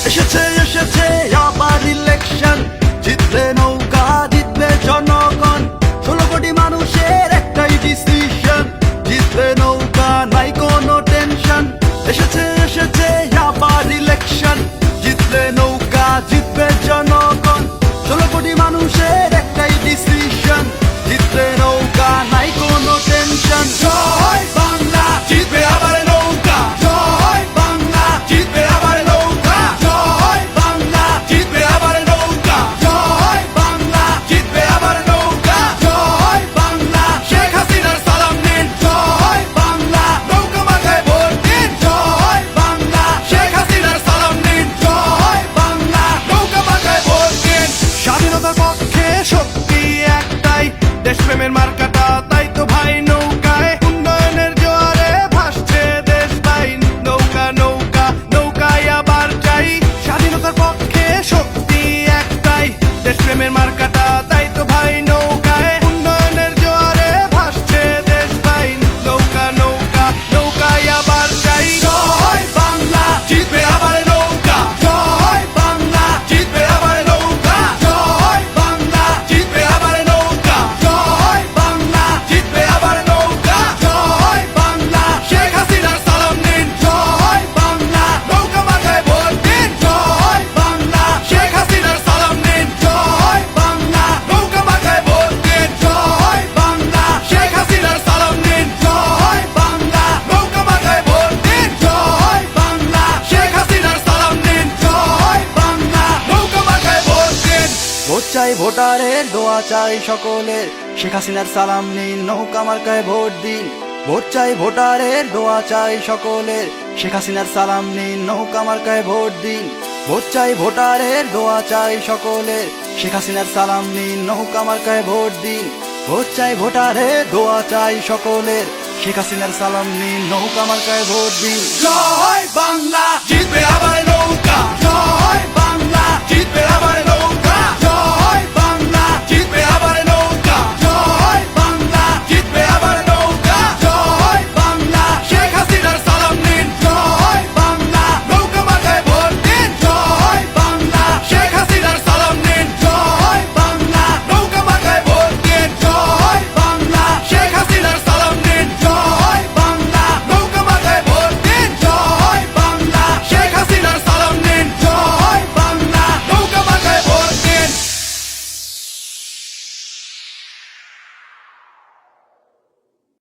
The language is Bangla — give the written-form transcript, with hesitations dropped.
এসেছে এসেছে আবার ইলেকশন, জিতবে নৌকা জিতবে জনগণ। 16 কোটি মানুষের একটাই ডিসিশন, জিতবে নৌকা নাই কোনো টেনশন। এসেছে এসেছে আবার ইলেকশন, জিতবে নৌকা জিতবে জনগণ। 16 কোটি মানুষের একটাই ডিসিশন, জিতবে নৌকা নাই কোনো টেনশন। জয় বাংলা, জিতবে আবার নৌকা। জয় বাংলা, জিতবে আবার নৌকা। জয় বাংলা, জিতবে আবার নৌকা। জয় বাংলা, জিতবে আবার নৌকা। জয় বাংলা, শেখ হাসিনার সালাম নিন। জয় বাংলা, নৌকা মাথায় ভোট দিন। জয় বাংলা, শেখ হাসিনার সালাম নিন। জয় বাংলা, নৌকা মাথায় ভোট দিন। স্বাধীনতার পক্ষে শক্তি একটাই, দেশপ্রেমের মার্কাটা তাই তো ভাই নৌকায়। উন্নয়নের জোয়ারে ভাসছে দেশ ভাই, নৌকা নৌকা নৌকায় আবার চাই। স্বাধীনতার পক্ষে শক্তি একটাই, দেশপ্রেমের মার্কাটা তাই তো ভাই নৌকায়। উন্নয়নের জোয়ারে ভাসছে দেশ ভাই, নৌকা নৌকা নৌকায় আবার চাই। জয় বাংলা, জিতবে আবার নৌকা। জয় বাংলা, জিতবে আবার নৌকা। জয় বাংলা, জিতবে আবার নৌকা। জয় বাংলা, জিতবে আবার নৌকা। জয় বাংলা, শেখ হাসিনার সালাম নিন। জয় বাংলা, নৌকা মাথায় ভোট দিন। জয় বাংলা, শেখ হাসিনার সালাম নিন। জয় বাংলা, নৌকা মাথায় ভোট দিন। জয় বাংলা, শেখ হাসিনার সালাম নিন। জয় বাংলা, নৌকা মাথায় ভোট দিন। জয় বাংলা, শেখ হাসিনার সালাম নিন। জয় বাংলা, নৌকা মাথায় ভোট দিন। ভোট চাই ভোটারের, দোয়া চাই সকলের, শেখ হাসিনার সালাম নিন, নৌকা মার্কায় ভোট দিন। ভোট চাই ভোটারের, দোয়া চাই সকলের, শেখ হাসিনার সালাম নিন, নৌকা মার্কায় ভোট দিন। ভোট চাই ভোটারের, দোয়া চাই সকলের, শেখ হাসিনার সালাম নিন, নৌকা মার্কায় ভোট দিন। ভোট চাই ভোটারের, দোয়া চাই সকলের, শেখ হাসিনার সালাম নিন, নৌকা মার্কায় ভোট দিন। জয় বাংলা, জিতবে আবার নৌকা।